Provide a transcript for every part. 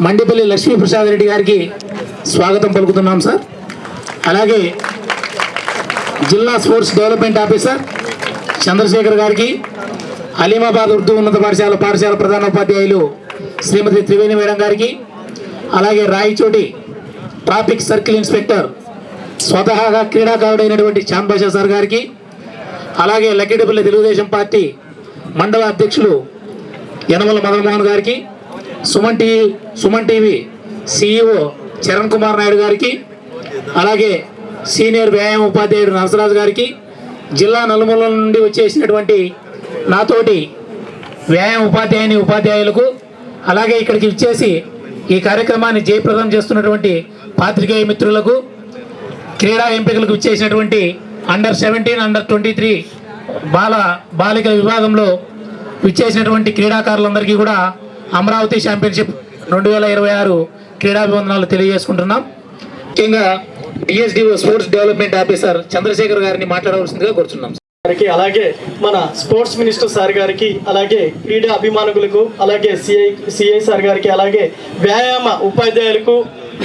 మండిపల్లి లక్ష్మీప్రసాద్ రెడ్డి గారికి స్వాగతం పలుకుతున్నాం సార్. అలాగే జిల్లా స్పోర్ట్స్ డెవలప్మెంట్ ఆఫీసర్ చంద్రశేఖర్ గారికి, అలీమాబాద్ ఉర్దూ ఉన్నత పాఠశాల ప్రధానోపాధ్యాయులు శ్రీమతి త్రివేణి మేడం గారికి, అలాగే రాయచోటి ట్రాఫిక్ సర్కిల్ ఇన్స్పెక్టర్ స్వతహాగా క్రీడాకారుడైనటువంటి చాంద్ బాషా సార్ గారికి, అలాగే లక్కిడిపల్లి తెలుగుదేశం పార్టీ మండల అధ్యక్షులు యనమల మదన్మోహన్ గారికి, సుమన్ టీవీ సిఇఓ చరణ్ కుమార్ నాయుడు గారికి, అలాగే సీనియర్ వ్యాయామ ఉపాధ్యాయుడు నరసరాజు గారికి, జిల్లా నలుమూలల నుండి వచ్చేసినటువంటి నాతోటి వ్యాయామ ఉపాధ్యాయులకు, అలాగే ఇక్కడికి ఇచ్చేసి ఈ కార్యక్రమాన్ని జయప్రదం చేస్తున్నటువంటి పాత్రికేయ మిత్రులకు, క్రీడా ఎంపికలకు ఇచ్చేసినటువంటి అండర్-17, అండర్-23 బాలికల విభాగంలో ఇచ్చేసినటువంటి క్రీడాకారులందరికీ కూడా అమరావతి ఛాంపియన్షిప్ 2026 క్రీడాభివందనాలు తెలియజేసుకుంటున్నాం. ముఖ్యంగా DSDO sports development officer Chandrashekar గారిని మాట్లాడవలసిందిగా కోరుచున్నాం. అలాగే మన స్పోర్ట్స్ మినిస్టర్ సార్ గారికి, అలాగే క్రీడా అభిమానులకు, అలాగే సిఐ సార్ గారికి, అలాగే వ్యాయామ ఉపాధ్యాయులకు,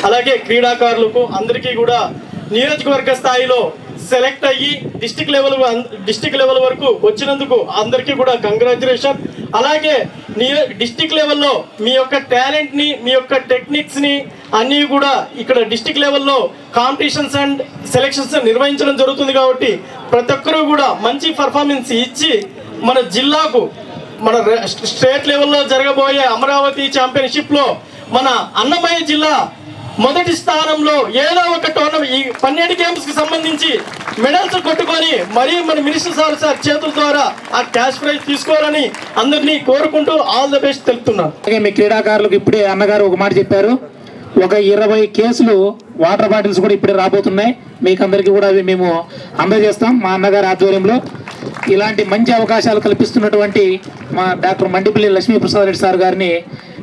అలాగే క్రీడాకారులకు అందరికీ కూడా నియోజకవర్గ స్థాయిలో సెలెక్ట్ అయ్యి డిస్టిక్ లెవెల్ వరకు వచ్చినందుకు అందరికీ కూడా కంగ్రాచులేషన్. అలాగే డిస్టిక్ లెవెల్లో మీ యొక్క టాలెంట్ని, మీ యొక్క టెక్నిక్స్ని అన్నీ కూడా ఇక్కడ డిస్టిక్ లెవెల్లో కాంపిటీషన్స్ అండ్ సెలెక్షన్స్ నిర్వహించడం జరుగుతుంది. కాబట్టి ప్రతి ఒక్కరూ కూడా మంచి పర్ఫార్మెన్స్ ఇచ్చి మన జిల్లాకు, మన స్టేట్ లెవెల్లో జరగబోయే అమరావతి ఛాంపియన్షిప్లో మన అన్నమయ్య జిల్లా మొదటి స్థానంలో ఏదో ఒక టోర్నమెంట్, ఈ 12 గేమ్స్కి సంబంధించి మెడల్స్ కొట్టుకొని మరీ మన మినిస్టర్ సార్ చేతుల ద్వారా ఆ క్యాష్ ప్రైజ్ తీసుకోవాలని అందరినీ కోరుకుంటూ ఆల్ ద బెస్ట్ తెలుపుతున్నాను. అలాగే మీ క్రీడాకారులకు ఇప్పుడే అన్నగారు ఒక మాట చెప్పారు, ఒక 20 కేసులు వాటర్ బాటిల్స్ కూడా ఇప్పుడే రాబోతున్నాయి. మీకు అందరికీ కూడా అవి మేము అందజేస్తాం మా అన్నగారి ఆధ్వర్యంలో. ఇలాంటి మంచి అవకాశాలు కల్పిస్తున్నటువంటి మా డాక్టర్ మండిపల్లి లక్ష్మీప్రసాద్ రెడ్డి సార్ గారిని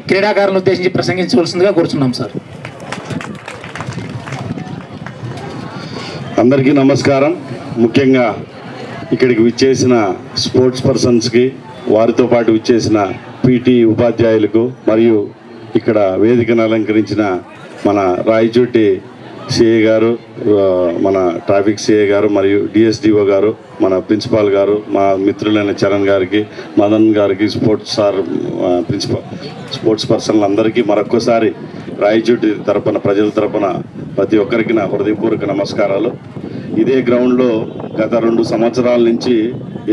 క్రీడాకారులను ఉద్దేశించి ప్రసంగించవలసిందిగా కోరుచున్నాం సార్. అందరికీ నమస్కారం. ముఖ్యంగా ఇక్కడికి విచ్చేసిన స్పోర్ట్స్ పర్సన్స్కి, వారితో పాటు విచ్చేసిన పీటీ ఉపాధ్యాయులకు, మరియు ఇక్కడ వేదికను అలంకరించిన మన రాయచోటి సిఐ గారు, మన ట్రాఫిక్ సిఐ గారు, మరియు డిఎస్డిఓ గారు, మన ప్రిన్సిపాల్ గారు, మా మిత్రులైన చరణ్ గారికి, మదన్ గారికి, స్పోర్ట్స్ పర్సన్లు అందరికీ మరొక్కసారి రాయచోటి తరపున, ప్రజల తరపున ప్రతి ఒక్కరికి నా హృదయపూర్వక నమస్కారాలు. ఇదే గ్రౌండ్లో గత 2 సంవత్సరాల నుంచి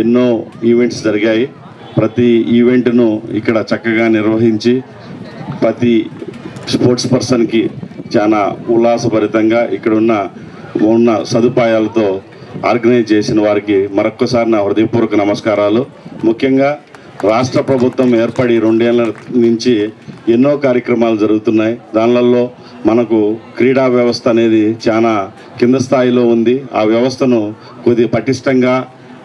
ఎన్నో ఈవెంట్స్ జరిగాయి. ప్రతి ఈవెంట్ను ఇక్కడ చక్కగా నిర్వహించి ప్రతి స్పోర్ట్స్ పర్సన్కి చాలా ఉల్లాసభరితంగా ఇక్కడ ఉన్న సదుపాయాలతో ఆర్గనైజ్ చేసిన వారికి మరొక్కసారి నా హృదయపూర్వక నమస్కారాలు. ముఖ్యంగా రాష్ట్ర ప్రభుత్వం ఏర్పడి 2 ఏళ్ల నుంచి ఎన్నో కార్యక్రమాలు జరుగుతున్నాయి. దానిలలో మనకు క్రీడా వ్యవస్థ అనేది చాలా కింద స్థాయిలో ఉంది. ఆ వ్యవస్థను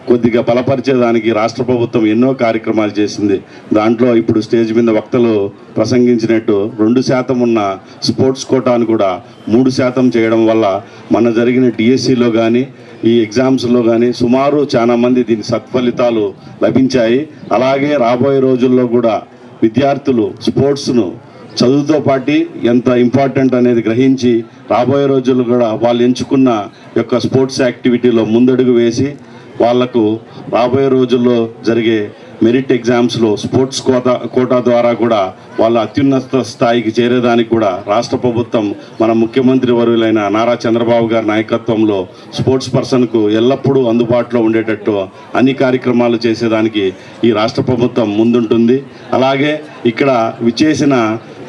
కొద్దిగా బలపరిచేదానికి రాష్ట్ర ప్రభుత్వం ఎన్నో కార్యక్రమాలు చేసింది. దాంట్లో ఇప్పుడు స్టేజ్ మీద వక్తలు ప్రసంగించినట్టు 2% ఉన్న స్పోర్ట్స్ కోటాను కూడా 3% చేయడం వల్ల మన జరిగిన డిఎస్సిలో కానీ, ఈ ఎగ్జామ్స్లో కానీ సుమారు చాలా మంది దీని సత్ఫలితాలు లభించాయి. అలాగే రాబోయే రోజుల్లో కూడా విద్యార్థులు స్పోర్ట్స్ను చదువుతో పాటు ఎంత ఇంపార్టెంట్ అనేది గ్రహించి రాబోయే రోజుల్లో కూడా వాళ్ళు ఎంచుకున్న యొక్క స్పోర్ట్స్ యాక్టివిటీలో ముందడుగు వేసి వాళ్లకు రాబోయే రోజుల్లో జరిగే మెరిట్ ఎగ్జామ్స్లో స్పోర్ట్స్ కోటా ద్వారా కూడా వాళ్ళ అత్యున్నత స్థాయికి చేరేదానికి కూడా రాష్ట్ర ప్రభుత్వం మన ముఖ్యమంత్రి వర్యులైన నారా చంద్రబాబు గారి నాయకత్వంలో స్పోర్ట్స్ పర్సన్కు ఎల్లప్పుడూ అందుబాటులో ఉండేటట్టు అన్ని కార్యక్రమాలు చేసేదానికి ఈ రాష్ట్ర ప్రభుత్వం ముందుంటుంది. అలాగే ఇక్కడ విచ్చేసిన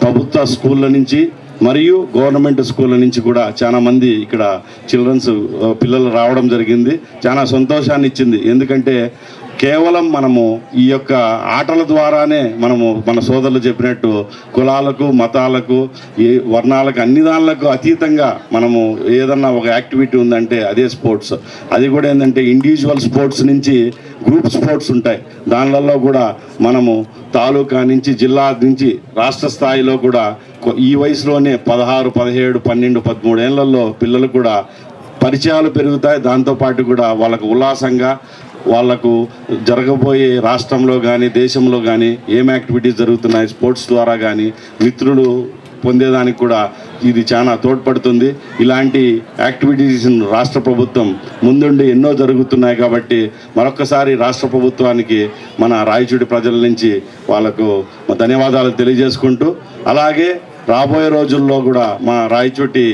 ప్రభుత్వ స్కూళ్ళ నుంచి మరియు గవర్నమెంట్ స్కూళ్ళ నుంచి కూడా చాలామంది ఇక్కడ పిల్లలు రావడం జరిగింది. చాలా సంతోషాన్ని ఇచ్చింది. ఎందుకంటే కేవలం మనము ఈ యొక్క ఆటల ద్వారానే మన సోదరులు చెప్పినట్టు కులాలకు, మతాలకు, వర్ణాలకు, అన్ని దానిలకు అతీతంగా మనము ఏదన్నా ఒక యాక్టివిటీ ఉందంటే అదే స్పోర్ట్స్. అది కూడా ఏంటంటే ఇండివిజువల్ స్పోర్ట్స్ నుంచి గ్రూప్ స్పోర్ట్స్ ఉంటాయి. దానిలలో కూడా మనము తాలూకా నుంచి, జిల్లా నుంచి రాష్ట్ర స్థాయిలో కూడా ఈ వయసులోనే 16, 17, 12, 13 ఏళ్లలో పిల్లలు కూడా పరిచయాలు పెరుగుతాయి. దాంతోపాటు కూడా వాళ్ళకు ఉల్లాసంగా వాళ్లకు జరగబోయే రాష్ట్రంలో కానీ దేశంలో కానీ ఏం యాక్టివిటీస్ జరుగుతున్నాయి స్పోర్ట్స్ ద్వారా కానీ మిత్రులు పొందేదానికి కూడా ఇది చాలా తోడ్పడుతుంది. ఇలాంటి యాక్టివిటీస్ రాష్ట్ర ప్రభుత్వం ముందుండి ఎన్నో జరుగుతున్నాయి కాబట్టి మరొక్కసారి రాష్ట్ర ప్రభుత్వానికి మన రాయచోటి ప్రజల నుంచి వాళ్ళకు ధన్యవాదాలు తెలియజేసుకుంటూ, అలాగే రాబోయే రోజుల్లో కూడా మా రాయచోటి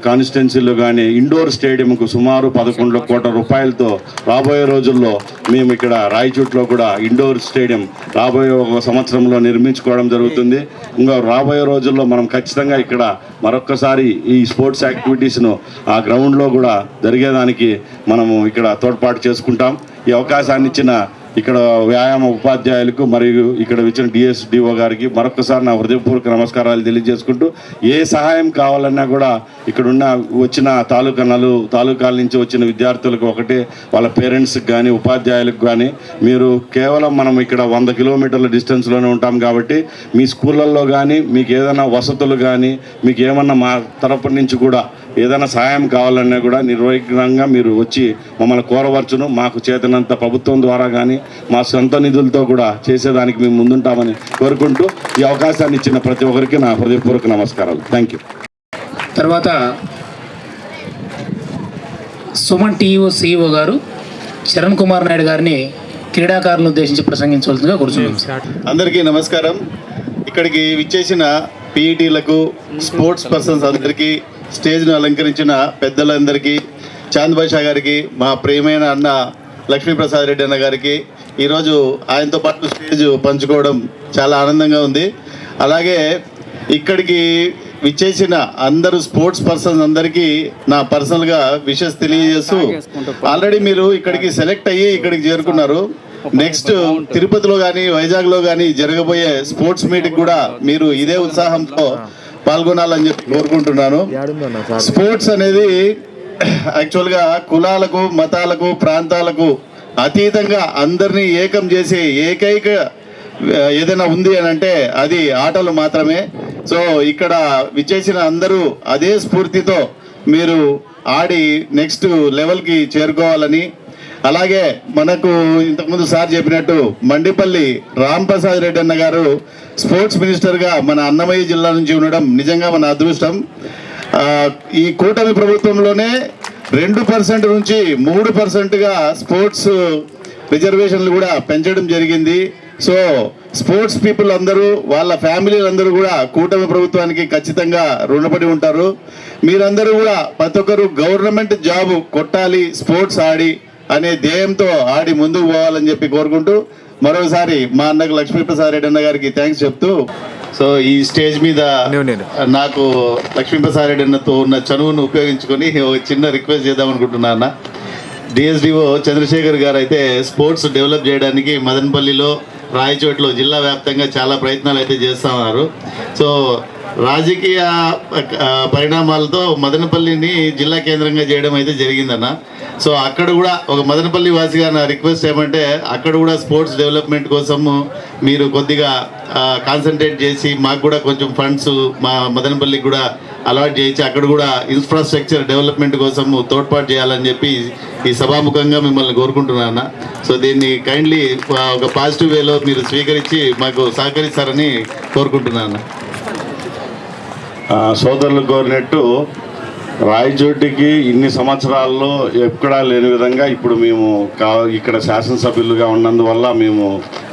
కాన్స్టిట్యున్సీలో కానీ ఇండోర్ స్టేడియంకు సుమారు 11 కోట్ల రూపాయలతో రాబోయే రోజుల్లో మేము ఇక్కడ రాయచోటిలో కూడా ఇండోర్ స్టేడియం రాబోయే ఒక సంవత్సరంలో నిర్మించుకోవడం జరుగుతుంది. ఇంకా రాబోయే రోజుల్లో మనం ఖచ్చితంగా ఇక్కడ మరొక్కసారి ఈ స్పోర్ట్స్ యాక్టివిటీస్ను ఆ గ్రౌండ్లో కూడా జరిగేదానికి మనము ఇక్కడ తోడ్పాటు చేసుకుంటాం. ఈ అవకాశాన్ని ఇచ్చిన ఇక్కడ వ్యాయామ ఉపాధ్యాయులకు మరియు ఇక్కడ వచ్చిన డిఎస్డిఓ గారికి మరొకసారి నా హృదయపూర్వక నమస్కారాలు తెలియజేసుకుంటూ, ఏ సహాయం కావాలన్నా కూడా ఇక్కడున్న వచ్చిన తాలూకాల నుంచి వచ్చిన విద్యార్థులకు ఒకటే, వాళ్ళ పేరెంట్స్కి కానీ ఉపాధ్యాయులకు కానీ, మీరు కేవలం మనం ఇక్కడ 100 కిలోమీటర్ల డిస్టెన్స్లోనే ఉంటాం కాబట్టి మీ స్కూళ్ళల్లో కానీ మీకు ఏదైనా వసతులు కానీ మీకు ఏమన్నా మా తరపు నుంచి కూడా ఏదైనా సహాయం కావాలన్నా కూడా నిర్విఘ్నంగా మీరు వచ్చి మమ్మల్ని కోరవచ్చును. మాకు చేతనంత ప్రభుత్వం ద్వారా కానీ మా సొంత నిధులతో కూడా చేసేదానికి మేము ముందుంటామని కోరుకుంటూ ఈ అవకాశాన్ని ఇచ్చిన ప్రతి ఒక్కరికి నా హృదయపూర్వక నమస్కారాలు. Thank you. తర్వాత సుమన్ టీఓ సిఇఓ గారు చరణ్ కుమార్ నాయుడు గారిని క్రీడాకారులను ఉద్దేశించి ప్రసంగించవలసిందిగా కోరుతున్నాం. అందరికీ నమస్కారం. ఇక్కడికి విచ్చేసిన పీఈటీలకు, స్పోర్ట్స్ పర్సన్స్ అందరికీ, స్టేజ్ను అలంకరించిన పెద్దలందరికీ, చాంద్ బాషా గారికి, మా ప్రియమైన అన్న లక్ష్మీప్రసాద్ రెడ్డి అన్న గారికి ఈరోజు ఆయనతో పాటు స్టేజ్ పంచుకోవడం చాలా ఆనందంగా ఉంది. అలాగే ఇక్కడికి విచ్చేసిన అందరూ స్పోర్ట్స్ పర్సన్స్ అందరికీ నా పర్సనల్గా విషెస్ తెలియజేస్తూ, ఆల్రెడీ మీరు ఇక్కడికి సెలెక్ట్ అయ్యి ఇక్కడికి చేరుకున్నారు. నెక్స్ట్ తిరుపతిలో కానీ వైజాగ్లో కానీ జరగబోయే స్పోర్ట్స్ మీట్కి కూడా మీరు ఇదే ఉత్సాహంతో పాల్గొనాలని చెప్పి కోరుకుంటున్నాను. స్పోర్ట్స్ అనేది యాక్చువల్గా కులాలకు, మతాలకు, ప్రాంతాలకు అతీతంగా అందరినీ ఏకం చేసే ఏకైక ఏదైనా ఉంది అని అంటే అది ఆటలు మాత్రమే. సో ఇక్కడ విచ్చేసిన అందరూ అదే స్ఫూర్తితో మీరు ఆడి నెక్స్ట్ లెవెల్కి చేరుకోవాలని, అలాగే మనకు ఇంతకుముందు సార్ చెప్పినట్టు మండిపల్లి రాంప్రసాద్ రెడ్డి అన్న గారు స్పోర్ట్స్ మినిస్టర్గా మన అన్నమయ్య జిల్లా నుంచి ఉండడం నిజంగా మన అదృష్టం. ఈ కూటమి ప్రభుత్వంలోనే 2% నుంచి 3%గా స్పోర్ట్స్ రిజర్వేషన్లు కూడా పెంచడం జరిగింది. సో స్పోర్ట్స్ పీపుల్ అందరూ, వాళ్ళ ఫ్యామిలీలు అందరూ కూడా కూటమి ప్రభుత్వానికి ఖచ్చితంగా రుణపడి ఉంటారు. మీరందరూ కూడా ప్రతి ఒక్కరు గవర్నమెంట్ జాబ్ కొట్టాలి, స్పోర్ట్స్ ఆడి అనే ధ్యేయంతో ఆడి ముందుకు పోవాలని చెప్పి కోరుకుంటూ మరోసారి మా అన్నకు లక్ష్మీప్రసాద్ రెడ్డి అన్న గారికి థ్యాంక్స్ చెప్తూ, సో ఈ స్టేజ్ మీద నాకు లక్ష్మీప్రసాద్ రెడ్డి అన్నతో ఉన్న చనువును ఉపయోగించుకొని ఒక చిన్న రిక్వెస్ట్ చేద్దాం అనుకుంటున్నా అన్న. డిఎస్డిఓ చంద్రశేఖర్ గారు అయితే స్పోర్ట్స్ డెవలప్ చేయడానికి మదనపల్లిలో, రాయచోటిలో జిల్లా వ్యాప్తంగా చాలా ప్రయత్నాలు అయితే చేస్తూ ఉన్నారు. సో రాజకీయ పరిణామాలతో మదనపల్లిని జిల్లా కేంద్రంగా చేయడం అయితే జరిగిందన్న. సో అక్కడ కూడా ఒక మదనపల్లి వాసిగా నా రిక్వెస్ట్ ఏమంటే, అక్కడ కూడా స్పోర్ట్స్ డెవలప్మెంట్ కోసము మీరు కొద్దిగా కాన్సన్ట్రేట్ చేసి మాకు కూడా కొంచెం ఫండ్స్ మా మదనపల్లికి కూడా అలాట్ చేయించి అక్కడ కూడా ఇన్ఫ్రాస్ట్రక్చర్ డెవలప్మెంట్ కోసము తోడ్పాటు చేయాలని చెప్పి ఈ సభాముఖంగా మిమ్మల్ని కోరుకుంటున్నాను. సో దీన్ని కైండ్లీ ఒక పాజిటివ్ వేలో మీరు స్వీకరించి మాకు సహకరిస్తారని కోరుకుంటున్నాను. సోదరులు కోరినట్టు రాయచోటికి ఇన్ని సంవత్సరాల్లో ఎక్కడా లేని విధంగా ఇప్పుడు మేము ఇక్కడ శాసనసభ్యులుగా ఉన్నందువల్ల మేము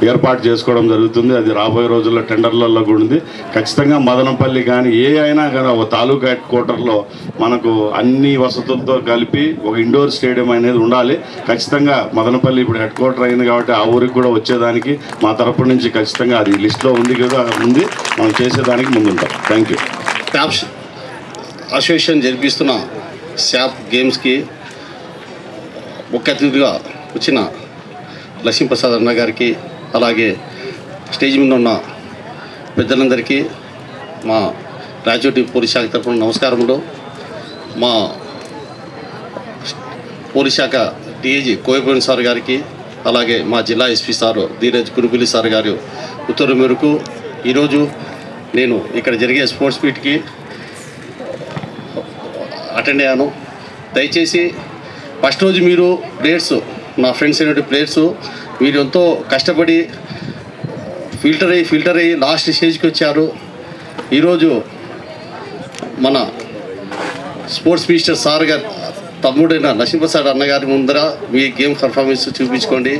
ఏర్పాటు చేసుకోవడం జరుగుతుంది. అది రాబోయే రోజుల్లో టెండర్లలో కూడా ఉంది. ఖచ్చితంగా మదనపల్లి కానీ ఏ అయినా కానీ ఒక తాలూకా హెడ్ క్వార్టర్లో మనకు అన్ని వసతులతో కలిపి ఒక ఇండోర్ స్టేడియం అనేది ఉండాలి. ఖచ్చితంగా మదనపల్లి ఇప్పుడు హెడ్ క్వార్టర్ అయింది కాబట్టి ఆ ఊరికి కూడా వచ్చేదానికి మా తరపు నుంచి ఖచ్చితంగా అది లిస్ట్లో ఉంది కదా, ఉంది, మనం చేసేదానికి ముందుంటాం. Thank you. ట్యాప్స్ అసోసియేషన్ జరిపిస్తున్న శాప్ గేమ్స్కి ముఖ్య అతిథిగా వచ్చిన లక్ష్మీప్రసాద్ అన్న గారికి, అలాగే స్టేజ్ మీద ఉన్న పెద్దలందరికీ మా రాయచోటి పోలీస్ శాఖ తరఫున నమస్కారములు. మా పోలీస్ శాఖ డిఐజీ కోయపూరి సార్ గారికి, అలాగే మా జిల్లా ఎస్పీ సారు ధీరజ్ కురుపిల్లి సార్ గారు ఉత్తర్వు మేరకు ఈరోజు నేను ఇక్కడ జరిగే స్పోర్ట్స్ మీట్కి అటెండ్ అయ్యాను. దయచేసి ఫస్ట్ రోజు మీరు ప్లేయర్స్, నా ఫ్రెండ్స్ అయినటువంటి ప్లేయర్స్, మీరు ఎంతో కష్టపడి ఫిల్టర్ అయ్యి లాస్ట్ స్టేజ్కి వచ్చారు. ఈరోజు మన స్పోర్ట్స్ మినిస్టర్ సార్ గారు తమ్ముడైన నరసింహసార్ అన్నగారి ముందర మీ గేమ్ పర్ఫార్మెన్స్ చూపించుకోండి,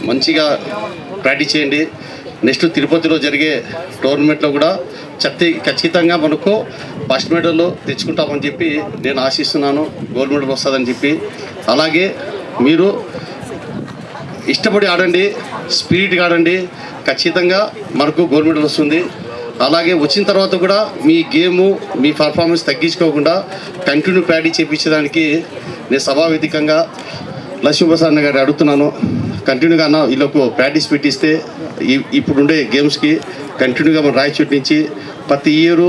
మంచిగా ప్రాక్టీస్ చేయండి. నెక్స్ట్ తిరుపతిలో జరిగే టోర్నమెంట్లో కూడా ఖచ్చితంగా మనకు ఫస్ట్ మెడల్ తెచ్చుకుంటామని చెప్పి నేను ఆశిస్తున్నాను. గోల్డ్ మెడల్ వస్తుందని చెప్పి. అలాగే మీరు ఇష్టపడి ఆడండి, స్పిరిట్గా ఆడండి, ఖచ్చితంగా మనకు గోల్డ్ మెడల్ వస్తుంది. అలాగే వచ్చిన తర్వాత కూడా మీ గేము మీ పర్ఫార్మెన్స్ తగ్గించుకోకుండా కంటిన్యూ ప్రాక్టీస్ చేయించడానికి నేను సభావేదికంగా లక్ష్మీప్రసాద్ గారు అడుగుతున్నాను. కంటిన్యూగా అన్న వీళ్ళకు ప్రాక్టీస్ పెట్టిస్తే ఇప్పుడుండే గేమ్స్కి కంటిన్యూగా మన రాయచోటి నుంచి ప్రతి ఇయర్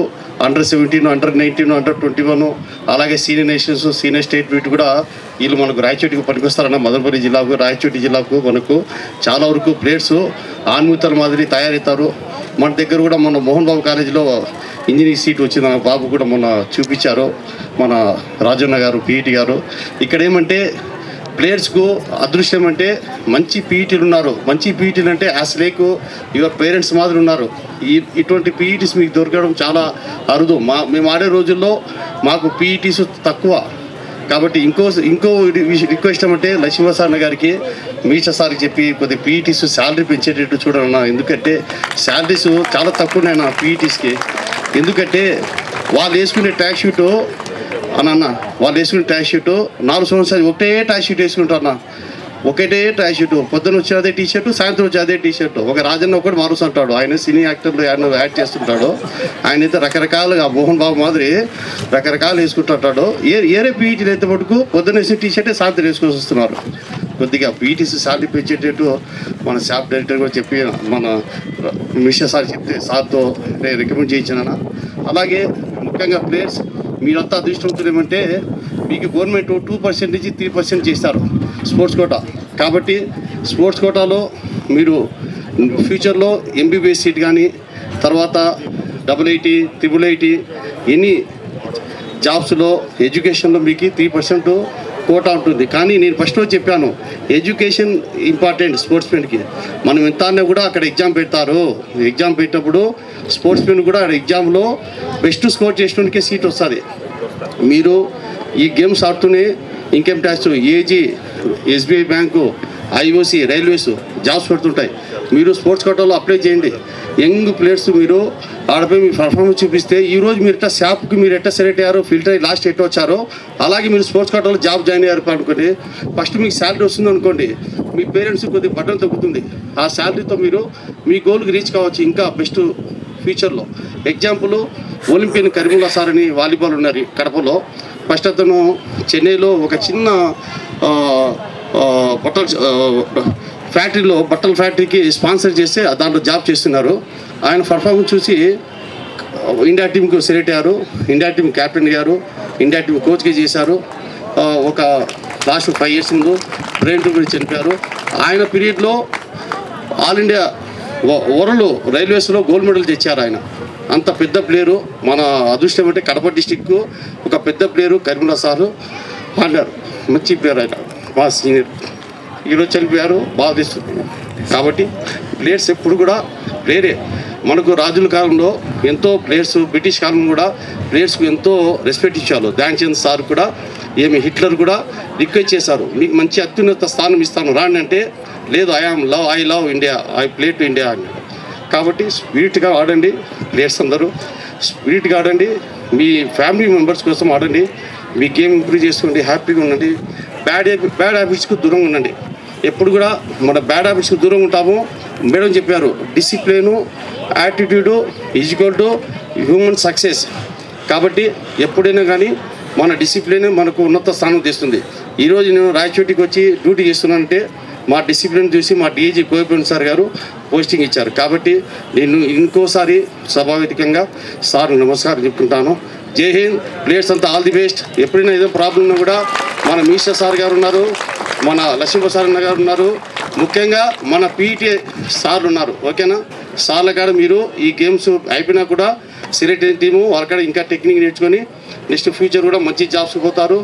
అండర్-17, అండర్-19, అండర్-21 అలాగే సీనియర్ నేషన్స్, సీనియర్ స్టేట్ వీటి కూడా వీళ్ళు మనకు రాయచోటికి పనికొస్తారన్న. మదనపల్లి జిల్లాకు, రాయచోటి జిల్లాకు మనకు చాలా వరకు ప్లేయర్స్ ఆన్మూతల మాదిరి తయారవుతారు. మన దగ్గర కూడా మన మోహన్ బాబు కాలేజీలో ఇంజనీరింగ్ సీట్ వచ్చిన బాబు కూడా మొన్న చూపించారు మన రాజన్న గారు, పీఈటీ గారు. ఇక్కడ ఏమంటే ప్లేయర్స్కు అదృష్టం అంటే మంచి పీఈటీలు ఉన్నారు. మంచి పీఈటీలు అంటే యాజ్ లైక్ యువర్ పేరెంట్స్ మాదిరి ఉన్నారు. ఇటువంటి పీఈటీస్ మీకు దొరకడం చాలా అరుదు. మేము ఆడే రోజుల్లో మాకు పీఈటీస్ తక్కువ. కాబట్టి ఇంకో రిక్వెస్ట్ ఏమంటే లక్ష్మీప్రసాద్ గారికి, మీషా సార్కి చెప్పి కొద్దిగా పీఈటీస్ శాలరీ పెంచేటట్టు చూడన్నా. ఎందుకంటే శాలరీస్ చాలా తక్కువ ఉన్నాయి నా పీఈటీస్కి. ఎందుకంటే వాళ్ళు వేసుకునే ట్యాక్స్ షూటు అన్న, వాళ్ళు వేసుకునే ట్యాక్స్ షూటు 4 సంవత్సరాలు ఒకటే ట్యాక్స్ షూట్ వేసుకుంటారు అన్న. ఒకటే ట్యాక్స్ షూటు, పొద్దున్న వచ్చి అదే టీ షర్టు, సాయంత్రం వచ్చి అదే టీ షర్టు. ఒక రాజన్న ఒకటి మారుస్తుంటాడు, ఆయన సినీ యాక్టర్లు యాడ్ చేస్తుంటాడు. ఆయన అయితే రకరకాలుగా మోహన్ బాబు మాదిరి రకరకాలు వేసుకుంటుంటాడు. ఏరే పీఈటీలు అయితే మటుకు పొద్దున్న వేసిన టీ షర్టే సాయంత్రం వేసుకొని వస్తున్నారు. కొద్దిగా పీఈటీసీ శాలరీ పెంచేటట్టు మన షాప్ డైరెక్టర్ కూడా చెప్పి మన మిషా సార్ చెప్తే సార్తో నేను రికమెండ్ చేయించాను. అలాగే ముఖ్యంగా ప్లేయర్స్ మీరంతా అదృష్టవంతులు ఏమంటే మీకు గవర్నమెంట్ 2% నుంచి 3% చేస్తారు స్పోర్ట్స్ కోటా. కాబట్టి స్పోర్ట్స్ కోటాలో మీరు ఫ్యూచర్లో ఎంబీబీఎస్ సీట్ కానీ తర్వాత IIT, IIIT ఎన్ని జాబ్స్లో ఎడ్యుకేషన్లో మీకు 3% కోటా ఉంటుంది. కానీ నేను ఫస్ట్ రోజు చెప్పాను, ఎడ్యుకేషన్ ఇంపార్టెంట్ స్పోర్ట్స్ మెన్కి. మనం ఎంత అన్నా కూడా అక్కడ ఎగ్జామ్ పెడతారు. ఎగ్జామ్ పెట్టినప్పుడు స్పోర్ట్స్ మెన్ కూడా ఎగ్జామ్లో బెస్ట్ స్కోర్ చేసినకే సీట్ వస్తుంది. మీరు ఈ గేమ్స్ ఆడుతూనే income tax, AG, SBI bank, IOC, railways jobs పెడుతుంటాయి. మీరు స్పోర్ట్స్ కోటాలో అప్లై చేయండి. యంగ్ ప్లేయర్స్ మీరు ఆడపై మీ పర్ఫార్మెన్స్ చూపిస్తే ఈరోజు మీరు ఎట్లా షాప్కి మీరు ఎట్లా సెలెక్ట్ అయ్యారో, ఫిల్టర్ అయ్యి లాస్ట్ ఎట్లా వచ్చారో అలాగే మీరు స్పోర్ట్స్ కోటాలో జాబ్ జాయిన్ అయ్యారు అనుకోండి. ఫస్ట్ మీకు శాలరీ వస్తుంది అనుకోండి, మీ పేరెంట్స్ కొద్దిగా బట్టలు తగ్గుతుంది. ఆ శాలరీతో మీరు మీ గోల్కి రీచ్ కావచ్చు ఇంకా బెస్ట్ ఫ్యూచర్లో. ఎగ్జాంపుల్ ఒలింపియన్ కరీముల్లా సార్ అని వాలీబాల్ ఉన్నారు కడపలో. ఫస్ట్ అతను చెన్నైలో ఒక చిన్న బట్టల ఫ్యాక్టరీకి స్పాన్సర్ చేస్తే దాంట్లో జాబ్ చేస్తున్నారు. ఆయన పర్ఫార్మెన్స్ చూసి ఇండియా టీంకి సెలెక్ట్ అయ్యారు. ఇండియా టీం క్యాప్టెన్ గారు, ఇండియా టీం కోచ్గా చేశారు. ఒక లాస్ట్ 5 years ముందు బ్రెయిన్ ట్యూమర్ చనిపోయారు. ఆయన పీరియడ్లో ఆల్ ఇండియా వరల్డ్ రైల్వేస్లో గోల్డ్ మెడల్ తెచ్చారు ఆయన. అంత పెద్ద ప్లేయరు. మన అదృష్టం అంటే కడప డిస్టిక్కు ఒక పెద్ద ప్లేయరు కరీముల్లా సారు ఆడారు. మంచి ప్లేయర్ ఆయన, మా సీనియర్. ఈరోజు చనిపోయారు, బాధిస్తుంది. కాబట్టి ప్లేయర్స్ ఎప్పుడు కూడా ప్లేయరే. మనకు రాజుల కాలంలో ఎంతో ప్లేయర్స్, బ్రిటిష్ కాలం కూడా ప్లేయర్స్కు ఎంతో రెస్పెక్ట్ ఇచ్చారు. ధ్యాన్ చంద్ సార్ కూడా హిట్లర్ కూడా రిక్వెస్ట్ చేశారు, మీకు మంచి అత్యున్నత స్థానం ఇస్తాను రాండి అంటే, లేదు I love India, I play to India అని. కాబట్టి స్పిరిట్గా ఆడండి ప్లేయర్స్ అందరూ, స్పిరిట్గా ఆడండి. మీ ఫ్యామిలీ మెంబర్స్ కోసం ఆడండి. మీ గేమ్ ఇంప్రూవ్ చేసుకోండి, హ్యాపీగా ఉండండి. బ్యాడ్ హ్యాబిట్స్కు దూరంగా ఉండండి. ఎప్పుడు కూడా మన బ్యాడ్ హ్యాబిట్స్కి దూరంగా ఉంటాము. మేడం చెప్పారు, discipline, attitude equal to human success. కాబట్టి ఎప్పుడైనా కానీ మన డిసిప్లిన్ మనకు ఉన్నత స్థానం తెస్తుంది. ఈరోజు నేను రాయచోటికి వచ్చి డ్యూటీ చేస్తున్నానంటే మా డిసిప్లిన్ చూసి మా DIG కోయపల్లి సార్ గారు పోస్టింగ్ ఇచ్చారు. కాబట్టి నేను ఇంకోసారి సభావేదికంగా సార్ నమస్కారం చెప్పుకుంటాను. జై హింద్. ప్లేయర్స్ అంతా ఆల్ ది బెస్ట్. ఎప్పుడైనా ఏదో ప్రాబ్లం ఉన్నా కూడా మన మీషా సార్ గారు ఉన్నారు, మన లక్ష్మీప్రసాద్ అన్న గారు ఉన్నారు, ముఖ్యంగా మన PTA సార్లు ఉన్నారు. ఓకేనా? సార్ల కాడ మీరు ఈ గేమ్స్ అయిపోయినా కూడా సెలెక్ట్ అయిన టీము వాళ్ళ కాడ ఇంకా టెక్నిక్ నేర్చుకొని నెక్స్ట్ ఫ్యూచర్ కూడా మంచి జాబ్స్కి పోతారు.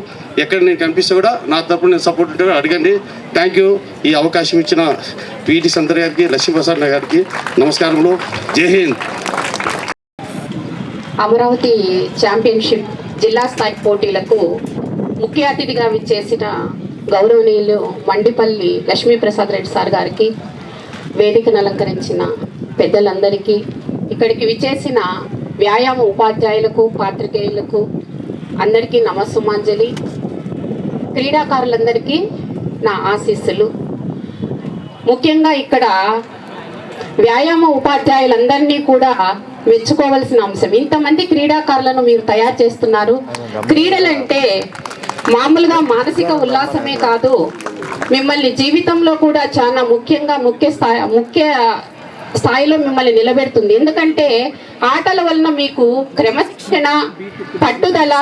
ఎక్కడ నేను కనిపిస్తే కూడా నా తరపున నేను సపోర్ట్ ఉంటే అడగండి. Thank you. ఈ అవకాశం ఇచ్చిన PET సందర్ గారికి, లక్ష్మీప్రసాద్ గారికి నమస్కారములు. జై హింద్. అమరావతి ఛాంపియన్షిప్ జిల్లా స్థాయి పోటీలకు ముఖ్య అతిథిగా విచ్చేసిన గౌరవనీయులు మండిపల్లి లక్ష్మీప్రసాద్ రెడ్డి సార్ గారికి, వేదికను అలంకరించిన పెద్దలందరికీ, ఇక్కడికి విచ్చేసిన వ్యాయామ ఉపాధ్యాయులకు, పాత్రికేయులకు అందరికీ నమస్సుమాంజలి. క్రీడాకారులందరికీ నా ఆశీస్సులు. ముఖ్యంగా ఇక్కడ వ్యాయామ ఉపాధ్యాయులందరినీ కూడా మెచ్చుకోవాల్సిన అంశం. ఇంతమంది క్రీడాకారులను మీరు తయారు చేస్తున్నారు. క్రీడలంటే మామూలుగా మానసిక ఉల్లాసమే కాదు, మిమ్మల్ని జీవితంలో కూడా చాలా ముఖ్య స్థాయిలో మిమ్మల్ని నిలబెడుతుంది. ఎందుకంటే ఆటల వలన మీకు క్రమశిక్షణ, పట్టుదల,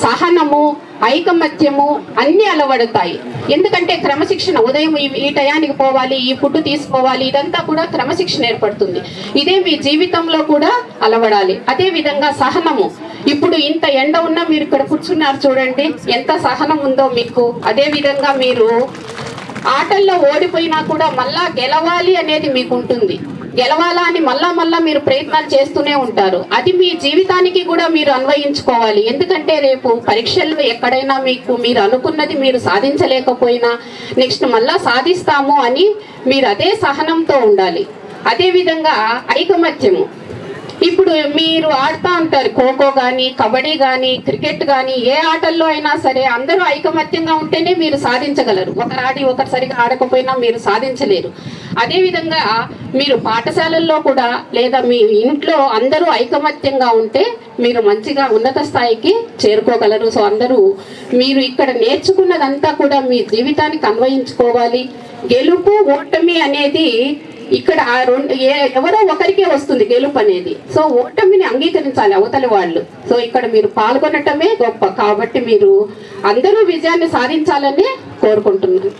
సహనము, ఐకమత్యము అన్నీ అలవడతాయి. ఎందుకంటే క్రమశిక్షణ, ఉదయం ఈ టయానికి పోవాలి, ఈ ఫుడ్ తీసుకోవాలి, ఇదంతా కూడా క్రమశిక్షణ ఏర్పడుతుంది. ఇదే మీ జీవితంలో కూడా అలవడాలి. అదే విధంగా సహనము. ఇప్పుడు ఇంత ఎండ ఉన్నా మీరు ఇక్కడ కూర్చున్నారు చూడండి, ఎంత సహనం ఉందో మీకు. అదే విధంగా మీరు ఆటల్లో ఓడిపోయినా కూడా మళ్ళా గెలవాలి అనేది మీకు ఉంటుంది. గెలవాలా అని మళ్ళా మీరు ప్రయత్నాలు చేస్తూనే ఉంటారు. అది మీ జీవితానికి కూడా మీరు అన్వయించుకోవాలి. ఎందుకంటే రేపు పరీక్షల్లో ఎక్కడైనా మీరు అనుకున్నది మీరు సాధించలేకపోయినా నెక్స్ట్ మళ్ళా సాధిస్తాము అని మీరు అదే సహనంతో ఉండాలి. అదే విధంగా ఐకమత్యము. ఇప్పుడు మీరు ఆడుతూ ఉంటారు, ఖోఖో కానీ, కబడ్డీ కానీ, క్రికెట్ కానీ, ఏ ఆటల్లో అయినా సరే అందరూ ఐకమత్యంగా ఉంటేనే మీరు సాధించగలరు. ఒకరు ఆడి ఒకరు సరిగా ఆడకపోయినా మీరు సాధించలేరు. అదేవిధంగా మీరు పాఠశాలల్లో కూడా లేదా మీ ఇంట్లో అందరూ ఐకమత్యంగా ఉంటే మీరు మంచిగా ఉన్నత స్థాయికి చేరుకోగలరు. సో అందరూ మీరు ఇక్కడ నేర్చుకున్నదంతా కూడా మీ జీవితానికి అన్వయించుకోవాలి. గెలుపు, ఓటమి అనేది ఇక్కడ ఎవరో ఒకరికే వస్తుంది గెలుపు అనేది. సో ఓటమిని అంగీకరించాలి అవతలి వాళ్ళు. సో ఇక్కడ మీరు పాల్గొనటమే గొప్ప. కాబట్టి మీరు అందరూ విజయాన్ని సాధించాలని కోరుకుంటున్నాను.